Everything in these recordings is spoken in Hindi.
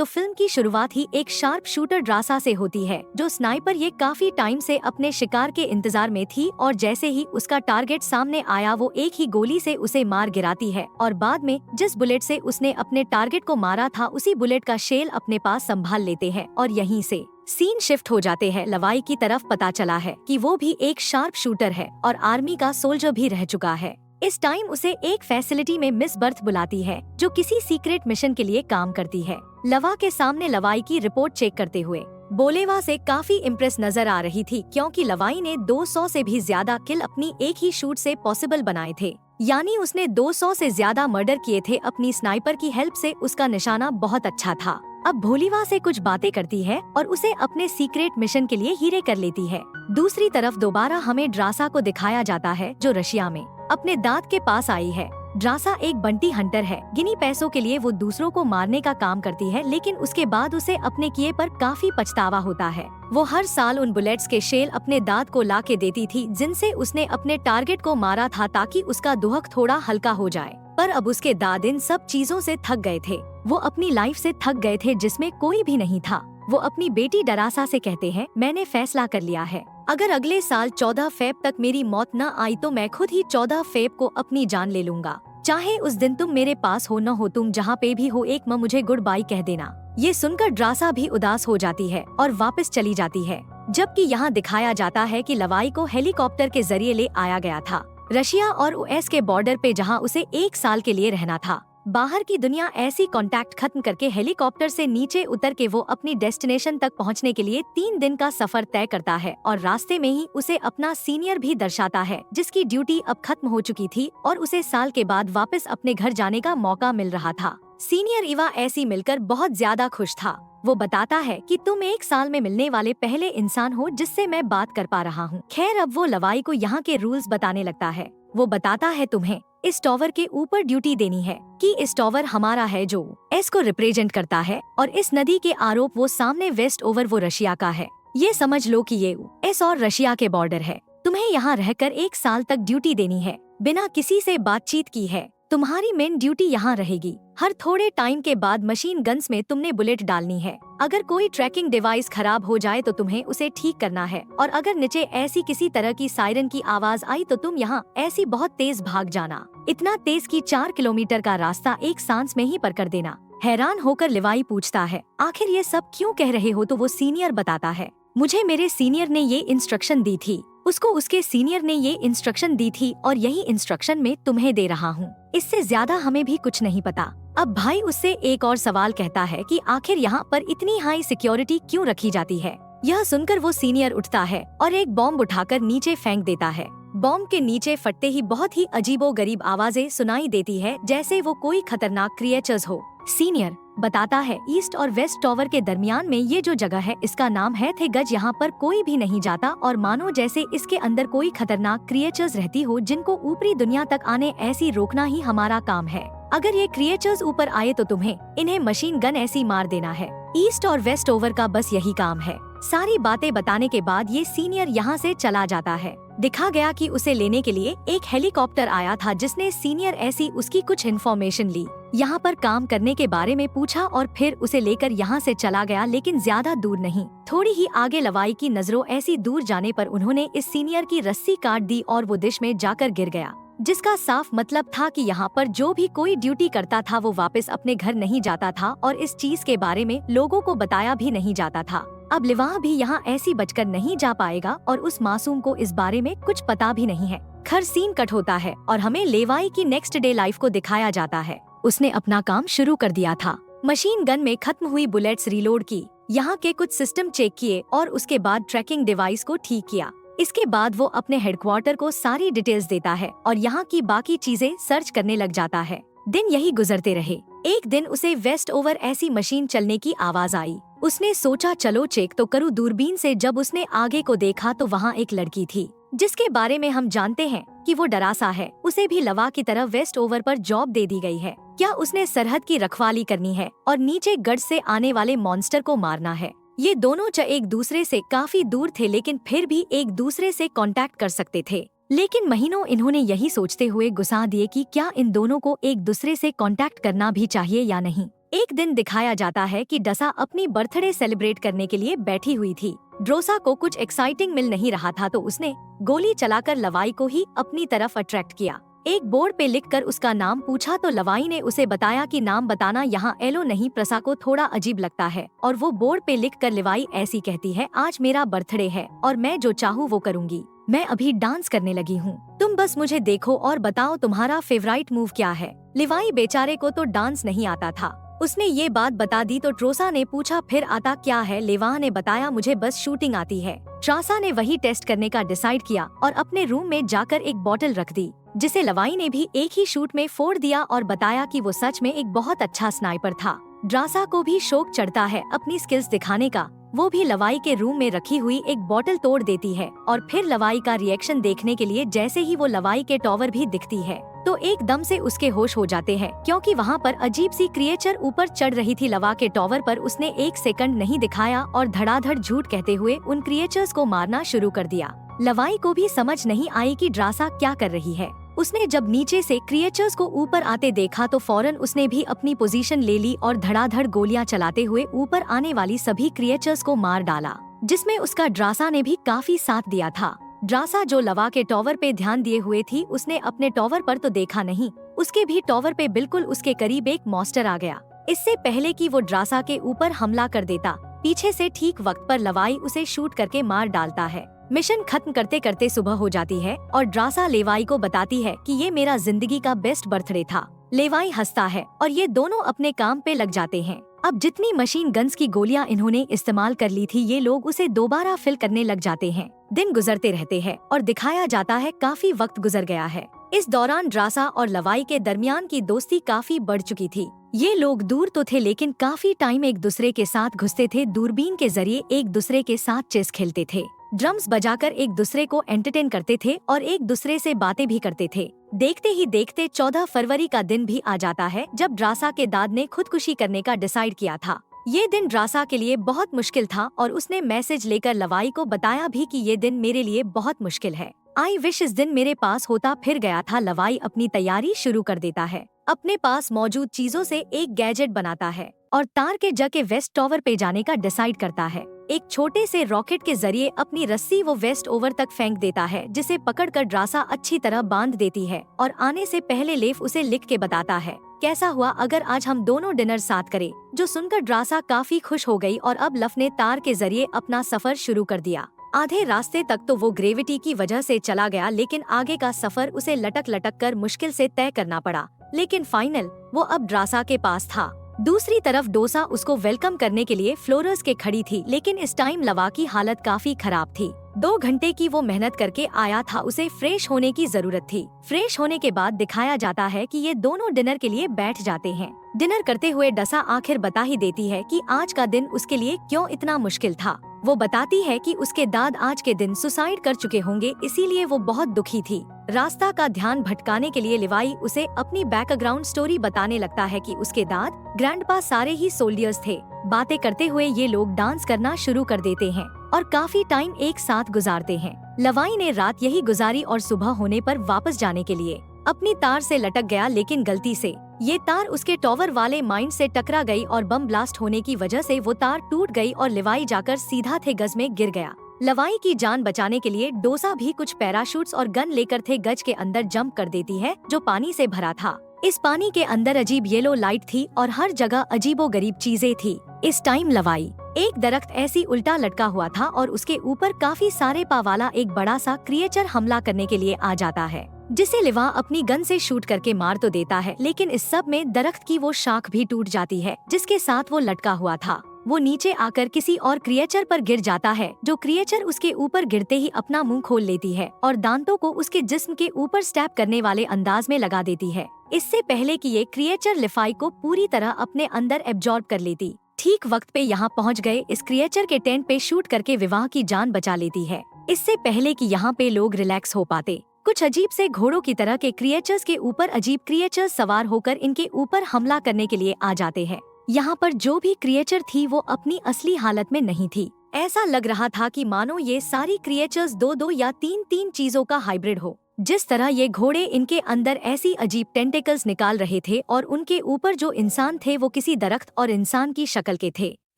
तो फिल्म की शुरुआत ही एक शार्प शूटर ड्रासा से होती है, जो स्नाइपर ये काफी टाइम से अपने शिकार के इंतजार में थी और जैसे ही उसका टारगेट सामने आया वो एक ही गोली से उसे मार गिराती है और बाद में जिस बुलेट से उसने अपने टारगेट को मारा था उसी बुलेट का शेल अपने पास संभाल लेते हैं और यहीं से सीन शिफ्ट हो जाते हैं लवाई की तरफ। पता चला है कि वो भी एक शार्प शूटर है और आर्मी का सोल्जर भी रह चुका है। इस टाइम उसे एक फैसिलिटी में मिस बर्थ बुलाती है जो किसी सीक्रेट मिशन के लिए काम करती है। लवा के सामने लवाई की रिपोर्ट चेक करते हुए बोलेवा से काफी इम्प्रेस नजर आ रही थी, क्योंकि लवाई ने 200 से भी ज्यादा किल अपनी एक ही शूट से पॉसिबल बनाए थे। यानी उसने 200 से ज्यादा मर्डर किए थे अपनी स्नाइपर की हेल्प से। उसका निशाना बहुत अच्छा था। अब भोलीवा से कुछ बातें करती है और उसे अपने सीक्रेट मिशन के लिए हीरे कर लेती है। दूसरी तरफ दोबारा हमें ड्रासा को दिखाया जाता है जो रशिया में अपने दांत के पास आई है। ड्रासा एक बंटी हंटर है। गिनी पैसों के लिए वो दूसरों को मारने का काम करती है, लेकिन उसके बाद उसे अपने किए पर काफी पछतावा होता है। वो हर साल उन बुलेट्स के शेल अपने दांत को ला के देती थी जिनसे उसने अपने टारगेट को मारा था ताकि उसका दुहक थोड़ा हल्का हो जाए। पर अब उसके दाद इन सब चीजों से थक गए थे। वो अपनी लाइफ से थक गए थे जिसमें कोई भी नहीं था। वो अपनी बेटी डरासा से कहते हैं, मैंने फैसला कर लिया है, अगर अगले साल 14 फेब तक मेरी मौत न आई तो मैं खुद ही 14 फेब को अपनी जान ले लूंगा। चाहे उस दिन तुम मेरे पास हो न हो, तुम जहाँ पे भी हो एक मुझे गुड बाय कह देना। ये सुनकर ड्रासा भी उदास हो जाती है और वापस चली जाती है। जबकि यहाँ दिखाया जाता है कि लवाई को हेलीकॉप्टर के जरिए ले आया गया था रशिया और यूएस के बॉर्डर पे, जहाँ उसे 1 साल के लिए रहना था। बाहर की दुनिया ऐसी कांटेक्ट खत्म करके हेलीकॉप्टर से नीचे उतर के वो अपनी डेस्टिनेशन तक पहुंचने के लिए 3 दिन का सफर तय करता है और रास्ते में ही उसे अपना सीनियर भी दर्शाता है जिसकी ड्यूटी अब खत्म हो चुकी थी और उसे साल के बाद वापस अपने घर जाने का मौका मिल रहा था। सीनियर इवा ऐसी मिलकर बहुत ज्यादा खुश था। वो बताता है कि तुम 1 साल में मिलने वाले पहले इंसान हो जिससे मैं बात कर पा रहा हूँ। खैर अब वो लवाई को यहाँ के रूल्स बताने लगता है। वो बताता है, तुम्हें इस टॉवर के ऊपर ड्यूटी देनी है कि इस टॉवर हमारा है जो एस को रिप्रेजेंट करता है और इस नदी के आरोप वो सामने वेस्ट ओवर वो रशिया का है। ये समझ लो कि ये एस और रशिया के बॉर्डर है। तुम्हें यहाँ रहकर 1 साल तक ड्यूटी देनी है बिना किसी से बातचीत की है। तुम्हारी मेन ड्यूटी यहाँ रहेगी। हर थोड़े टाइम के बाद मशीन गन्स में तुमने बुलेट डालनी है। अगर कोई ट्रैकिंग डिवाइस खराब हो जाए तो तुम्हें उसे ठीक करना है और अगर नीचे ऐसी किसी तरह की सायरन की आवाज आई तो तुम यहाँ ऐसी बहुत तेज भाग जाना, इतना तेज कि 4 किलोमीटर का रास्ता एक सांस में ही पार कर देना। हैरान होकर लिवाई पूछता है, आखिर ये सब क्यों कह रहे हो? तो वो सीनियर बताता है, मुझे मेरे सीनियर ने ये इंस्ट्रक्शन दी थी, उसको उसके सीनियर ने ये इंस्ट्रक्शन दी थी और यही इंस्ट्रक्शन मैं तुम्हें दे रहा हूँ। इससे ज्यादा हमें भी कुछ नहीं पता। अब भाई उससे एक और सवाल कहता है कि आखिर यहाँ पर इतनी हाई सिक्योरिटी क्यों रखी जाती है? यह सुनकर वो सीनियर उठता है और एक बॉम्ब उठाकर नीचे फेंक देता है। बॉम्ब के नीचे फटते ही बहुत ही अजीबोगरीब आवाजें सुनाई देती है, जैसे वो कोई खतरनाक क्रिएचर्स हो। सीनियर बताता है, ईस्ट और वेस्ट टॉवर के दरमियान में ये जो जगह है इसका नाम है थे गज। यहाँ पर कोई भी नहीं जाता और मानो जैसे इसके अंदर कोई खतरनाक क्रिएचर्स रहती हो जिनको ऊपरी दुनिया तक आने ऐसी रोकना ही हमारा काम है। अगर ये क्रिएचर्स ऊपर आए तो तुम्हें इन्हें मशीन गन ऐसी मार देना है। ईस्ट और वेस्ट ओवर का बस यही काम है। सारी बातें बताने के बाद ये सीनियर यहाँ से चला जाता है। दिखा गया कि उसे लेने के लिए एक हेलीकॉप्टर आया था जिसने सीनियर ऐसी उसकी कुछ इन्फॉर्मेशन ली, यहाँ पर काम करने के बारे में पूछा और फिर उसे लेकर यहाँ से चला गया, लेकिन ज्यादा दूर नहीं। थोड़ी ही आगे लवाई की नजरों ऐसी दूर जाने पर उन्होंने इस सीनियर की रस्सी काट दी और वो डिश में जाकर गिर गया, जिसका साफ मतलब था कि यहाँ पर जो भी कोई ड्यूटी करता था वो वापस अपने घर नहीं जाता था और इस चीज के बारे में लोगों को बताया भी नहीं जाता था। अब लिवा भी यहाँ ऐसी बचकर नहीं जा पाएगा और उस मासूम को इस बारे में कुछ पता भी नहीं है। खैर सीन कट होता है और हमें लेवाई की नेक्स्ट डे लाइफ को दिखाया जाता है। उसने अपना काम शुरू कर दिया था। मशीन गन में खत्म हुई बुलेट्स रिलोड की, यहाँ के कुछ सिस्टम चेक किए और उसके बाद ट्रैकिंग डिवाइस को ठीक किया। इसके बाद वो अपने हेडक्वार्टर को सारी डिटेल्स देता है और यहाँ की बाकी चीजें सर्च करने लग जाता है। दिन यही गुजरते रहे। एक दिन उसे वेस्ट ओवर ऐसी मशीन चलने की आवाज आई। उसने सोचा चलो चेक तो करूँ। दूरबीन से जब उसने आगे को देखा तो वहाँ एक लड़की थी जिसके बारे में हम जानते हैं कि वो डरासा है। उसे भी लवा की तरह वेस्ट ओवर पर जॉब दे दी गई है। क्या उसने सरहद की रखवाली करनी है और नीचे गढ़ से आने वाले मॉन्स्टर को मारना है। ये दोनों एक दूसरे से काफी दूर थे लेकिन फिर भी एक दूसरे से कांटेक्ट कर सकते थे। लेकिन महीनों इन्होंने यही सोचते हुए गुस्सा दिए कि क्या इन दोनों को एक दूसरे से कांटेक्ट करना भी चाहिए या नहीं। एक दिन दिखाया जाता है कि डसा अपनी बर्थडे सेलिब्रेट करने के लिए बैठी हुई थी। ड्रोसा को कुछ एक्साइटिंग मिल नहीं रहा था तो उसने गोली चलाकर लवाई को ही अपनी तरफ अट्रैक्ट किया। एक बोर्ड पे लिखकर उसका नाम पूछा तो लवाई ने उसे बताया कि नाम बताना यहाँ एलो नहीं प्रसा को थोड़ा अजीब लगता है, और वो बोर्ड पे लिखकर लवाई ऐसी कहती है, आज मेरा बर्थडे है और मैं जो चाहूँ वो करूँगी। मैं अभी डांस करने लगी हूँ, तुम बस मुझे देखो और बताओ तुम्हारा फेवरेट मूव क्या है। लवाई बेचारे को तो डांस नहीं आता था। उसने ये बात बता दी तो ट्रोसा ने पूछा फिर आता क्या है। लेवा ने बताया मुझे बस शूटिंग आती है। ट्रासा ने वही टेस्ट करने का डिसाइड किया और अपने रूम में जाकर एक बॉटल रख दी, जिसे लवाई ने भी एक ही शूट में फोड़ दिया और बताया कि वो सच में एक बहुत अच्छा स्नाइपर था। ड्रासा को भी शौक चढ़ता है अपनी स्किल्स दिखाने का। वो भी लवाई के रूम में रखी हुई एक बोतल तोड़ देती है और फिर लवाई का रिएक्शन देखने के लिए जैसे ही वो लवाई के टॉवर भी दिखती है तो एकदम से उसके होश हो जाते हैं, क्योंकि वहाँ पर अजीब सी क्रिएचर ऊपर चढ़ रही थी। लवा के टॉवर पर उसने एक सेकंड नहीं दिखाया और धड़ाधड़ झूठ कहते हुए उन क्रिएचर्स को मारना शुरू कर दिया। लवाई को भी समझ नहीं आई कि ड्रासा क्या कर रही है। उसने जब नीचे से क्रिएचर्स को ऊपर आते देखा तो फौरन उसने भी अपनी पोजीशन ले ली और धड़ाधड़ गोलियां चलाते हुए ऊपर आने वाली सभी क्रिएचर्स को मार डाला, जिसमें उसका ड्रासा ने भी काफी साथ दिया था। ड्रासा जो लवा के टॉवर पे ध्यान दिए हुए थी, उसने अपने टॉवर पर तो देखा नहीं, उसके भी टॉवर पे बिल्कुल उसके करीब एक मॉन्स्टर आ गया। इससे पहले कि वो ड्रासा के ऊपर हमला कर देता, पीछे से ठीक वक्त पर लवाई उसे शूट करके मार डालता है। मिशन खत्म करते करते सुबह हो जाती है और ड्रासा लेवाई को बताती है कि ये मेरा जिंदगी का बेस्ट बर्थडे था। लेवाई हंसता है और ये दोनों अपने काम पे लग जाते हैं। अब जितनी मशीन गन्स की गोलियां इन्होंने इस्तेमाल कर ली थी, ये लोग उसे दोबारा फिल करने लग जाते हैं। दिन गुजरते रहते हैं और दिखाया जाता है काफी वक्त गुजर गया है। इस दौरान ड्रासा और लवाई के दरमियान की दोस्ती काफी बढ़ चुकी थी। ये लोग दूर तो थे लेकिन काफी टाइम एक दूसरे के साथ घुसते थे। दूरबीन के जरिए एक दूसरे के साथ चेस खेलते थे, ड्रम्स बजाकर एक दूसरे को एंटरटेन करते थे और एक दूसरे से बातें भी करते थे। देखते ही देखते 14 फरवरी का दिन भी आ जाता है, जब ड्रासा के दाद ने खुदकुशी करने का डिसाइड किया था। ये दिन ड्रासा के लिए बहुत मुश्किल था और उसने मैसेज लेकर लवाई को बताया भी कि ये दिन मेरे लिए बहुत मुश्किल है। आई विश इस दिन मेरे पास होता। फिर गया था। लवाई अपनी तैयारी शुरू कर देता है। अपने पास मौजूद चीजों से एक गैजेट बनाता है और तार के जगह वेस्ट टॉवर पे जाने का डिसाइड करता है। एक छोटे से रॉकेट के जरिए अपनी रस्सी वो वेस्ट ओवर तक फेंक देता है, जिसे पकड़कर ड्रासा अच्छी तरह बांध देती है और आने से पहले लेफ उसे लिख के बताता है, कैसा हुआ अगर आज हम दोनों डिनर साथ करें। जो सुनकर ड्रासा काफी खुश हो गई और अब लफ ने तार के जरिए अपना सफर शुरू कर दिया। आधे रास्ते तक तो वो ग्रेविटी की वजह से चला गया, लेकिन आगे का सफर उसे लटक लटक कर मुश्किल से तय करना पड़ा। लेकिन फाइनल वो अब ड्रासा के पास था। दूसरी तरफ डोसा उसको वेलकम करने के लिए फ्लोरस के खड़ी थी, लेकिन इस टाइम लवा की हालत काफी खराब थी। 2 घंटे की वो मेहनत करके आया था, उसे फ्रेश होने की जरूरत थी। फ्रेश होने के बाद दिखाया जाता है कि ये दोनों डिनर के लिए बैठ जाते हैं। डिनर करते हुए डसा आखिर बता ही देती है कि आज का दिन उसके लिए क्यों इतना मुश्किल था। वो बताती है कि उसके दाद आज के दिन सुसाइड कर चुके होंगे, इसीलिए वो बहुत दुखी थी। रास्ता का ध्यान भटकाने के लिए लिवाई उसे अपनी बैकग्राउंड स्टोरी बताने लगता है कि उसके दाद ग्रैंडपा सारे ही सोल्जर्स थे। बातें करते हुए ये लोग डांस करना शुरू कर देते हैं और काफी टाइम एक साथ गुजारते हैं। लवाई ने रात यही गुजारी और सुबह होने पर वापस जाने के लिए अपनी तार से लटक गया, लेकिन गलती से ये तार उसके टॉवर वाले माइन से टकरा गई और बम ब्लास्ट होने की वजह से वो तार टूट गई और लिवाई जाकर सीधा थे गज में गिर गया। लवाई की जान बचाने के लिए डोसा भी कुछ पैराशूट्स और गन लेकर थे गज के अंदर जंप कर देती है, जो पानी से भरा था। इस पानी के अंदर अजीब येलो लाइट थी और हर जगह अजीबोगरीब चीजें थी। इस टाइम लवाई एक दरख्त ऐसी उल्टा लटका हुआ था और उसके ऊपर काफी सारे पा वाला एक बड़ा सा क्रिएचर हमला करने के लिए आ जाता है, जिसे लिवा अपनी गन से शूट करके मार तो देता है, लेकिन इस सब में दरख्त की वो शाख भी टूट जाती है जिसके साथ वो लटका हुआ था। वो नीचे आकर किसी और क्रिएचर पर गिर जाता है, जो क्रिएचर उसके ऊपर गिरते ही अपना मुंह खोल लेती है और दांतों को उसके जिस्म के ऊपर स्टैब करने वाले अंदाज में लगा देती है, इससे पहले कि ये क्रिएचर लिफाई को पूरी तरह अपने अंदर एब्जॉर्ब कर लेती। ठीक वक्त पे यहाँ पहुँच गए इस क्रिएचर के टेंट पे शूट करके विवाह की जान बचा लेती है, इससे पहले कि यहाँ पे लोग रिलैक्स हो पाते। कुछ अजीब से घोड़ों की तरह के क्रिएचर्स के ऊपर अजीब क्रिएचर्स सवार होकर इनके ऊपर हमला करने के लिए आ जाते हैं। यहाँ पर जो भी क्रिएचर थी वो अपनी असली हालत में नहीं थी। ऐसा लग रहा था कि मानो ये सारी क्रिएचर्स 2-2 या 3-3 चीजों का हाइब्रिड हो। जिस तरह ये घोड़े इनके अंदर ऐसी अजीब टेंटिकल्स निकाल रहे थे और उनके ऊपर जो इंसान थे वो किसी दरख्त और इंसान की शक्ल के थे।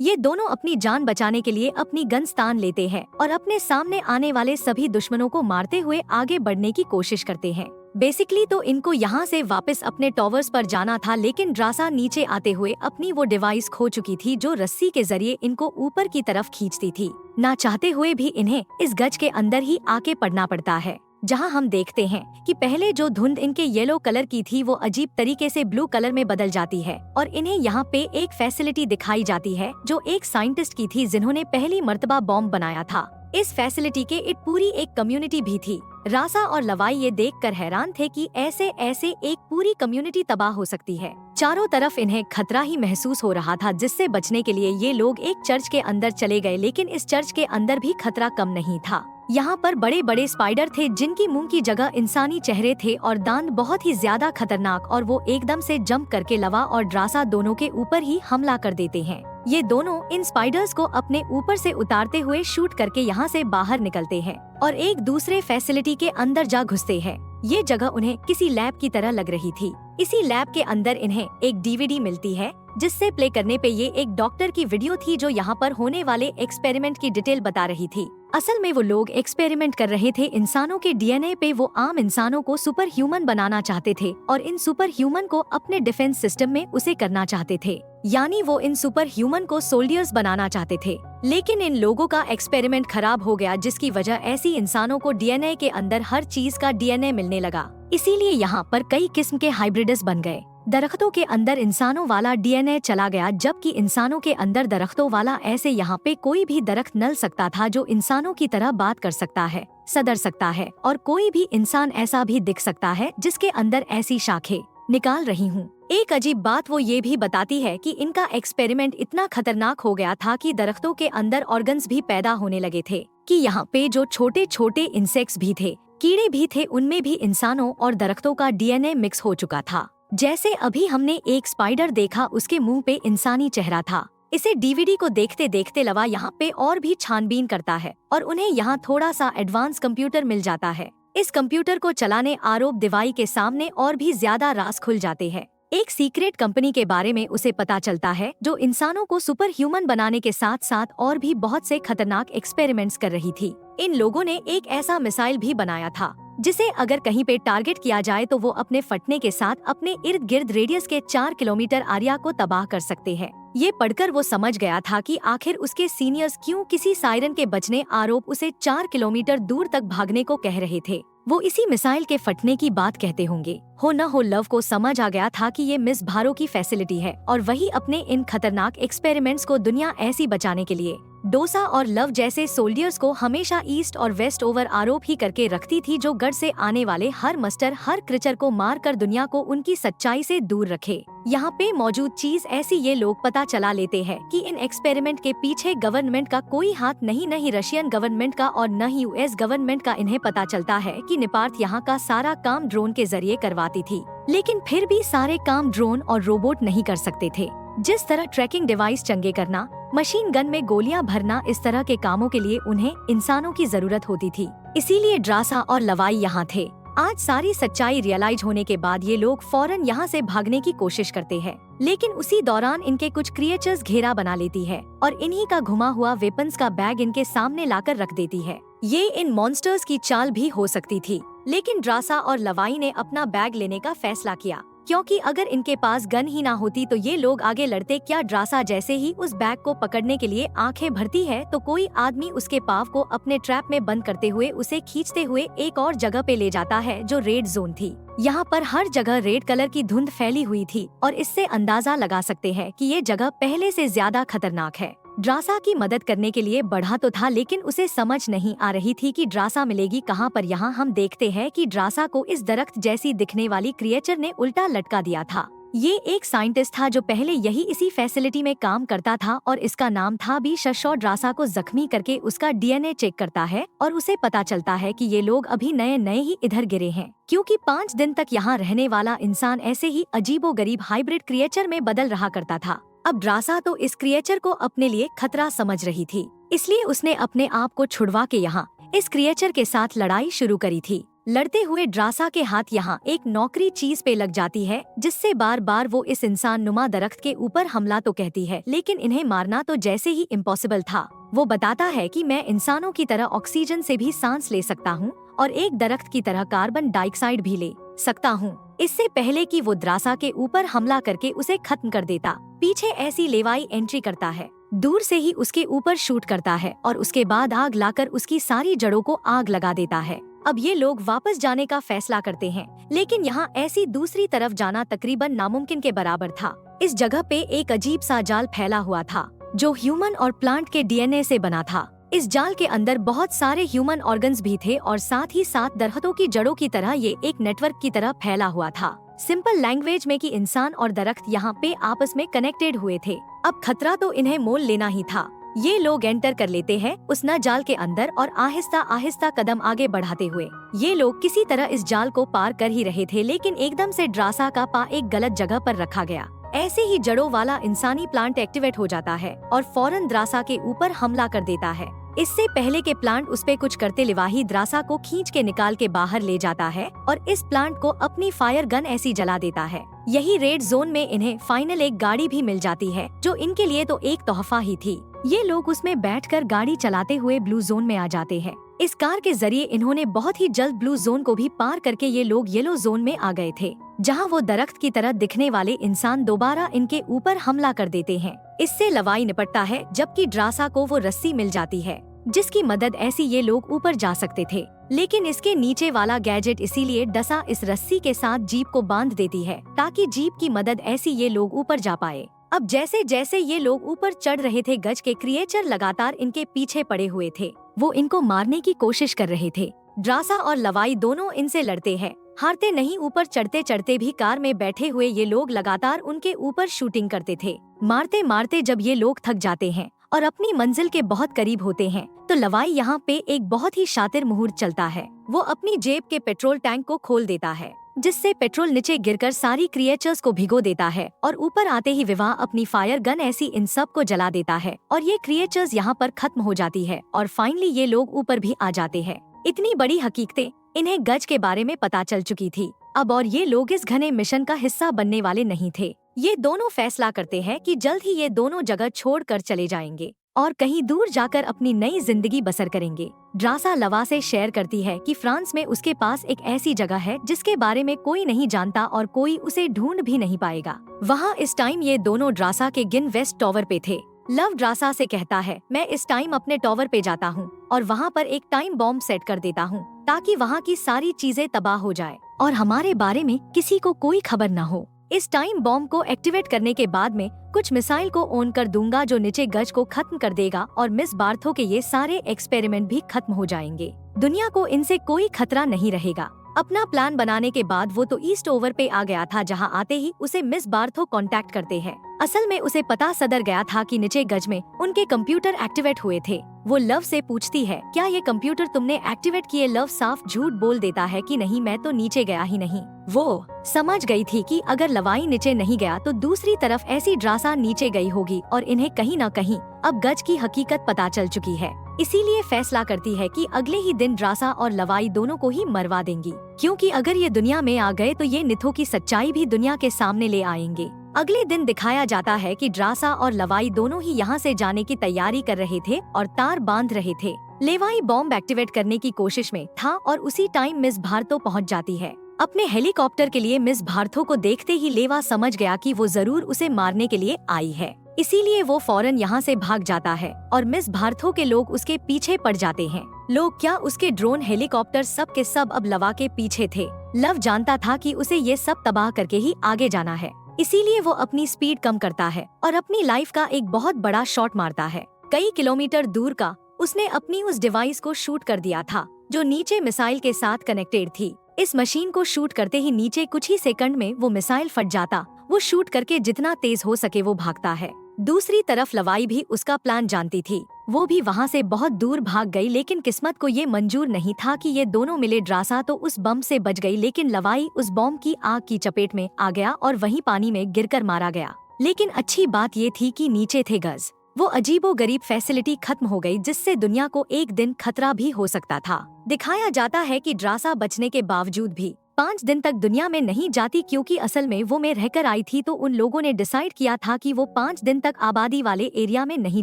ये दोनों अपनी जान बचाने के लिए अपनी गन्स तान लेते हैं और अपने सामने आने वाले सभी दुश्मनों को मारते हुए आगे बढ़ने की कोशिश करते हैं। बेसिकली तो इनको यहाँ से वापस अपने टॉवर्स पर जाना था, लेकिन ड्रासा नीचे आते हुए अपनी वो डिवाइस खो चुकी थी जो रस्सी के जरिए इनको ऊपर की तरफ खींचती थी। ना चाहते हुए भी इन्हें इस गज के अंदर ही आके पड़ना पड़ता है, जहां हम देखते हैं कि पहले जो धुंध इनके येलो कलर की थी वो अजीब तरीके से ब्लू कलर में बदल जाती है और इन्हें यहाँ पे एक फैसिलिटी दिखाई जाती है जो एक साइंटिस्ट की थी जिन्होंने पहली मर्तबा बॉम्ब बनाया था। इस फैसिलिटी के इट पूरी एक कम्युनिटी भी थी। रासा और लवाई ये देखकर हैरान थे कि ऐसे ऐसे एक पूरी कम्युनिटी तबाह हो सकती है। चारों तरफ इन्हें खतरा ही महसूस हो रहा था, जिससे बचने के लिए ये लोग एक चर्च के अंदर चले गए, लेकिन इस चर्च के अंदर भी खतरा कम नहीं था। यहाँ पर बड़े बड़े स्पाइडर थे जिनकी मुंह की जगह इंसानी चेहरे थे और दांत बहुत ही ज्यादा खतरनाक, और वो एकदम से जंप करके लवा और ड्रासा दोनों के ऊपर ही हमला कर देते हैं। ये दोनों इन स्पाइडर्स को अपने ऊपर से उतारते हुए शूट करके यहाँ से बाहर निकलते हैं और एक दूसरे फैसिलिटी के अंदर जा घुसते हैं। ये जगह उन्हें किसी लैब की तरह लग रही थी। इसी लैब के अंदर इन्हें एक डीवीडी मिलती है जिससे प्ले करने पे ये एक डॉक्टर की वीडियो थी जो यहाँ पर होने वाले एक्सपेरिमेंट की डिटेल बता रही थी। असल में वो लोग एक्सपेरिमेंट कर रहे थे इंसानों के डीएनए पे। वो आम इंसानों को सुपर ह्यूमन बनाना चाहते थे और इन सुपर ह्यूमन को अपने डिफेंस सिस्टम में उसे करना चाहते थे, यानी वो इन सुपर ह्यूमन को सोल्डियर्स बनाना चाहते थे। लेकिन इन लोगों का एक्सपेरिमेंट खराब हो गया, जिसकी वजह ऐसी इंसानों को डीएनए के अंदर हर चीज का डीएनए मिलने लगा। इसीलिए यहाँ पर कई किस्म के हाइब्रिड्स बन गए। दरख्तों के अंदर इंसानों वाला डीएनए चला गया, जबकि इंसानों के अंदर दरख्तों वाला। ऐसे यहाँ पे कोई भी दरख्त नल सकता था जो इंसानों की तरह बात कर सकता है, सदर सकता है, और कोई भी इंसान ऐसा भी दिख सकता है जिसके अंदर ऐसी शाखें निकाल रही हूँ। एक अजीब बात वो ये भी बताती है कि इनका एक्सपेरिमेंट इतना खतरनाक हो गया था कि दरख्तों के अंदर ऑर्गन्स भी पैदा होने लगे थे, कि यहाँ पे जो छोटे छोटे इंसेक्ट्स भी थे, कीड़े भी थे, उनमें भी इंसानों और दरख्तों का डीएनए मिक्स हो चुका था। जैसे अभी हमने एक स्पाइडर देखा, उसके मुंह पे इंसानी चेहरा था। इसे डीवीडी को देखते देखते लवा यहाँ पे और भी छानबीन करता है और उन्हें यहाँ थोड़ा सा एडवांस कंप्यूटर मिल जाता है। इस कंप्यूटर को चलाने आरोप दिवाई के सामने और भी ज्यादा राज खुल जाते हैं। एक सीक्रेट कंपनी के बारे में उसे पता चलता है जो इंसानों को सुपर ह्यूमन बनाने के साथ साथ और भी बहुत से खतरनाक एक्सपेरिमेंट्स कर रही थी। इन लोगों ने एक ऐसा मिसाइल भी बनाया था जिसे अगर कहीं पे टारगेट किया जाए तो वो अपने फटने के साथ अपने इर्द गिर्द रेडियस के 4 किलोमीटर एरिया को तबाह कर सकते हैं। ये पढ़कर वो समझ गया था कि आखिर उसके सीनियर्स क्यों किसी सायरन के बजने आरोप उसे 4 किलोमीटर दूर तक भागने को कह रहे थे। वो इसी मिसाइल के फटने की बात कहते होंगे। हो न हो लव को समझ आ गया था कि ये मिस भारो की फैसिलिटी है और वही अपने इन खतरनाक एक्सपेरिमेंट्स को दुनिया ऐसी बचाने के लिए डोसा और लव जैसे सोल्डियर्स को हमेशा ईस्ट और वेस्ट ओवर आरोप ही करके रखती थी, जो गढ़ से आने वाले हर मस्टर हर क्रिचर को मार कर दुनिया को उनकी सच्चाई से दूर रखे। यहाँ पे मौजूद चीज ऐसी ये लोग पता चला लेते हैं कि इन एक्सपेरिमेंट के पीछे गवर्नमेंट का कोई हाथ नहीं रशियन गवर्नमेंट का और न ही यूएस गवर्नमेंट का। इन्हें पता चलता है कि निपार्थ यहाँ का सारा काम ड्रोन के जरिए करवाती थी, लेकिन फिर भी सारे काम ड्रोन और रोबोट नहीं कर सकते थे। जिस तरह ट्रैकिंग डिवाइस चंगे करना, मशीन गन में गोलियां भरना, इस तरह के कामों के लिए उन्हें इंसानों की जरूरत होती थी। इसीलिए ड्रासा और लवाई यहाँ थे। आज सारी सच्चाई रियलाइज होने के बाद ये लोग फौरन यहाँ से भागने की कोशिश करते हैं, लेकिन उसी दौरान इनके कुछ क्रिएचर्स घेरा बना लेती है और इन्हीं का घुमा हुआ वेपन्स का बैग इनके सामने लाकर रख देती है। ये इन मॉन्स्टर्स की चाल भी हो सकती थी, लेकिन ड्रासा और लवाई ने अपना बैग लेने का फैसला किया, क्योंकि अगर इनके पास गन ही ना होती तो ये लोग आगे लड़ते क्या। ड्रासा जैसे ही उस बैग को पकड़ने के लिए आंखें भरती है तो कोई आदमी उसके पाव को अपने ट्रैप में बंद करते हुए उसे खींचते हुए एक और जगह पे ले जाता है जो रेड जोन थी। यहाँ पर हर जगह रेड कलर की धुंध फैली हुई थी और इससे अंदाजा लगा सकते हैं कि ये जगह पहले से ज्यादा खतरनाक है। ड्रासा की मदद करने के लिए बढ़ा तो था, लेकिन उसे समझ नहीं आ रही थी कि ड्रासा मिलेगी कहाँ पर। यहाँ हम देखते हैं कि ड्रासा को इस दरख्त जैसी दिखने वाली क्रिएचर ने उल्टा लटका दिया था। ये एक साइंटिस्ट था जो पहले यही इसी फैसिलिटी में काम करता था और इसका नाम था भी शशौ। ड्रासा को जख्मी करके उसका डीएनए चेक करता है और उसे पता चलता है कि ये लोग अभी नए नए ही इधर गिरे हैं, क्योंकि 5 दिन तक यहाँ रहने वाला इंसान ऐसे ही अजीबोगरीब हाइब्रिड क्रिएचर में बदल रहा करता था। अब ड्रासा तो इस क्रिएचर को अपने लिए खतरा समझ रही थी, इसलिए उसने अपने आप को छुड़वा के यहाँ इस क्रिएचर के साथ लड़ाई शुरू करी थी। लड़ते हुए ड्रासा के हाथ यहाँ एक नौकरी चीज पे लग जाती है, जिससे बार बार वो इस इंसान नुमा दरख्त के ऊपर हमला तो कहती है, लेकिन इन्हें मारना तो जैसे ही इम्पॉसिबल था। वो बताता है कि मैं इंसानों की तरह ऑक्सीजन से भी सांस ले सकता हूँ और एक दरख्त की तरह कार्बन डाइऑक्साइड भी ले सकता हूँ। इससे पहले कि वो द्रासा के ऊपर हमला करके उसे खत्म कर देता, पीछे ऐसी लेवाई एंट्री करता है, दूर से ही उसके ऊपर शूट करता है और उसके बाद आग लाकर उसकी सारी जड़ों को आग लगा देता है। अब ये लोग वापस जाने का फैसला करते हैं, लेकिन यहाँ ऐसी दूसरी तरफ जाना तकरीबन नामुमकिन के बराबर था। इस जगह पे एक अजीब सा जाल फैला हुआ था जो ह्यूमन और प्लांट के डीएनए से बना था। इस जाल के अंदर बहुत सारे ह्यूमन ऑर्गन्स भी थे और साथ ही साथ दरख्तों की जड़ों की तरह ये एक नेटवर्क की तरह फैला हुआ था। सिंपल लैंग्वेज में कि इंसान और दरख्त यहाँ पे आपस में कनेक्टेड हुए थे। अब खतरा तो इन्हें मोल लेना ही था। ये लोग एंटर कर लेते हैं उस न जाल के अंदर और आहिस्ता आहिस्ता कदम आगे बढ़ाते हुए ये लोग किसी तरह इस जाल को पार कर ही रहे थे, लेकिन एकदम से ड्रासा का पा एक गलत जगह पर रखा गया। ऐसे ही जड़ों वाला इंसानी प्लांट एक्टिवेट हो जाता है और फौरन द्रासा के ऊपर हमला कर देता है। इससे पहले के प्लांट उस पे कुछ करते लिवाही द्रासा को खींच के निकाल के बाहर ले जाता है और इस प्लांट को अपनी फायर गन ऐसी जला देता है। यही रेड जोन में इन्हें फाइनल एक गाड़ी भी मिल जाती है जो इनके लिए तो एक तोहफा ही थी। ये लोग उसमें बैठकर गाड़ी चलाते हुए ब्लू जोन में आ जाते हैं। इस कार के जरिए इन्होंने बहुत ही जल्द ब्लू जोन को भी पार करके ये लोग येलो जोन में आ गए थे, जहां वो दरख्त की तरह दिखने वाले इंसान दोबारा इनके ऊपर हमला कर देते हैं। इससे लवाई निपटता है, जबकि ड्रासा को वो रस्सी मिल जाती है जिसकी मदद ऐसी ये लोग ऊपर जा सकते थे, लेकिन इसके नीचे वाला गैजेट इसीलिए डसा इस रस्सी के साथ जीप को बांध देती है ताकि जीप की मदद ऐसी ये लोग ऊपर जा पाए। अब जैसे जैसे ये लोग ऊपर चढ़ रहे थे, गज के क्रिएचर लगातार इनके पीछे पड़े हुए थे। वो इनको मारने की कोशिश कर रहे थे। ड्रासा और लवाई दोनों इनसे लड़ते हैं, हारते नहीं। ऊपर चढ़ते चढ़ते भी कार में बैठे हुए ये लोग लगातार उनके ऊपर शूटिंग करते थे। मारते मारते जब ये लोग थक जाते हैं और अपनी मंजिल के बहुत करीब होते हैं, तो लवाई यहाँ पे एक बहुत ही शातिर मुहूर्त चलता है। वो अपनी जेब के पेट्रोल टैंक को खोल देता है, जिससे पेट्रोल नीचे गिरकर सारी क्रिएचर्स को भिगो देता है और ऊपर आते ही विवाह अपनी फायर गन ऐसी इन सब को जला देता है और ये क्रिएचर्स यहाँ पर खत्म हो जाती है और फाइनली ये लोग ऊपर भी आ जाते हैं। इतनी बड़ी हकीकतें इन्हें गज के बारे में पता चल चुकी थी अब, और ये लोग इस घने मिशन का हिस्सा बनने वाले नहीं थे। ये दोनों फैसला करते हैं कि जल्द ही ये दोनों जगह छोड़कर चले जाएंगे और कहीं दूर जाकर अपनी नई जिंदगी बसर करेंगे। ड्रासा लवा से शेयर करती है कि फ्रांस में उसके पास एक ऐसी जगह है जिसके बारे में कोई नहीं जानता और कोई उसे ढूंढ भी नहीं पाएगा। वहाँ इस टाइम ये दोनों ड्रासा के गिन वेस्ट टावर पे थे। लव ड्रासा से कहता है, मैं इस टाइम अपने टावर पे जाता हूँ और वहाँ पर एक टाइम बॉम्ब सेट कर देता हूँ ताकि वहाँ की सारी चीजें तबाह हो जाए और हमारे बारे में किसी को कोई खबर न हो। इस टाइम बॉम्ब को एक्टिवेट करने के बाद में कुछ मिसाइल को ऑन कर दूंगा जो नीचे गज को खत्म कर देगा और मिस बार्थो के ये सारे एक्सपेरिमेंट भी खत्म हो जाएंगे। दुनिया को इनसे कोई खतरा नहीं रहेगा। अपना प्लान बनाने के बाद वो तो ईस्ट ओवर पे आ गया था, जहां आते ही उसे मिस बार्थो कांटेक्ट करते हैं। असल में उसे पता सदर गया था कि नीचे गज में उनके कंप्यूटर एक्टिवेट हुए थे। वो लव से पूछती है, क्या ये कंप्यूटर तुमने एक्टिवेट किए? लव साफ झूठ बोल देता है कि नहीं, मैं तो नीचे गया ही नहीं। वो समझ गई थी कि अगर लवाई नीचे नहीं गया तो दूसरी तरफ ऐसी ड्रासा नीचे गई होगी और इन्हें कहीं न कहीं अब गज की हकीकत पता चल चुकी है। इसीलिए फैसला करती है कि अगले ही दिन ड्रासा और लवाई दोनों को ही मरवा देंगी, क्योंकि अगर ये दुनिया में आ गए तो ये निथो की सच्चाई भी दुनिया के सामने ले आएंगे। अगले दिन दिखाया जाता है कि ड्रासा और लवाई दोनों ही यहाँ से जाने की तैयारी कर रहे थे और तार बांध रहे थे। लेवाई बॉम्ब एक्टिवेट करने की कोशिश में था और उसी टाइम मिस भारतो पहुँच जाती है अपने हेलीकॉप्टर के लिए। मिस भारतो को देखते ही लेवा समझ गया कि वो जरूर उसे मारने के लिए आई है, इसीलिए वो फौरन यहाँ से भाग जाता है और मिस भारतो के लोग उसके पीछे पड़ जाते हैं। लोग क्या, उसके ड्रोन हेलीकॉप्टर सब के सब अब लवा के पीछे थे। लव जानता था कि उसे ये सब तबाह करके ही आगे जाना है, इसीलिए वो अपनी स्पीड कम करता है और अपनी लाइफ का एक बहुत बड़ा शॉट मारता है। कई किलोमीटर दूर का उसने अपनी उस डिवाइस को शूट कर दिया था जो नीचे मिसाइल के साथ कनेक्टेड थी। इस मशीन को शूट करते ही नीचे कुछ ही सेकंड में वो मिसाइल फट जाता। वो शूट करके जितना तेज हो सके वो भागता है। दूसरी तरफ लवाई भी उसका प्लान जानती थी। वो भी वहाँ से बहुत दूर भाग गई, लेकिन किस्मत को ये मंजूर नहीं था कि ये दोनों मिले। ड्रासा तो उस बम से बच गई, लेकिन लवाई उस बम की आग की चपेट में आ गया और वहीं पानी में गिरकर मारा गया। लेकिन अच्छी बात ये थी कि नीचे थे गज। वो अजीबोगरीब फैसिलिटी खत्म हो गई जिससे दुनिया को एक दिन खतरा भी हो सकता था। दिखाया जाता है कि ड्रासा बचने के बावजूद भी 5 दिन तक दुनिया में नहीं जाती, क्योंकि असल में वो में रहकर आई थी, तो उन लोगों ने डिसाइड किया था कि वो 5 दिन तक आबादी वाले एरिया में नहीं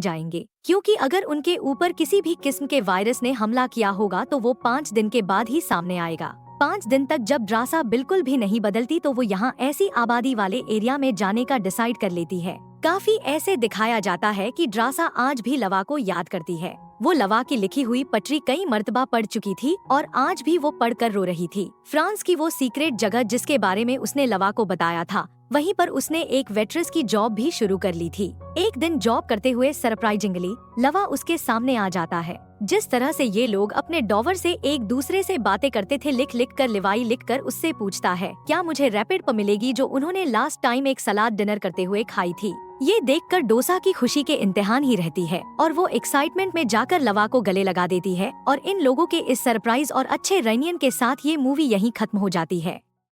जाएंगे, क्योंकि अगर उनके ऊपर किसी भी किस्म के वायरस ने हमला किया होगा तो वो 5 दिन के बाद ही सामने आएगा। 5 दिन तक जब ड्रासा बिल्कुल भी नहीं बदलती तो वो यहाँ ऐसी आबादी वाले एरिया में जाने का डिसाइड कर लेती है। काफी ऐसे दिखाया जाता है कि ड्रासा आज भी लवा को याद करती है। वो लवा की लिखी हुई पटरी कई मर्तबा पढ़ चुकी थी और आज भी वो पढ़कर रो रही थी। फ्रांस की वो सीक्रेट जगह जिसके बारे में उसने लवा को बताया था, वहीं पर उसने एक वेट्रेस की जॉब भी शुरू कर ली थी। एक दिन जॉब करते हुए सरप्राइजिंगली लवा उसके सामने आ जाता है। जिस तरह से ये लोग अपने डॉवर से एक दूसरे से बातें करते थे, लिख लिख कर लिवाई लिख कर उससे पूछता है क्या मुझे रैपिड प मिलेगी, जो उन्होंने लास्ट टाइम एक सलाद डिनर करते हुए खाई थी। ये देखकर डोसा की खुशी के इम्तिहान ही रहती है और वो एक्साइटमेंट में जाकर लवा को गले लगा देती है। और इन लोगों के इस सरप्राइज और अच्छे रेनियन के साथ ये मूवी यहीं खत्म हो जाती है।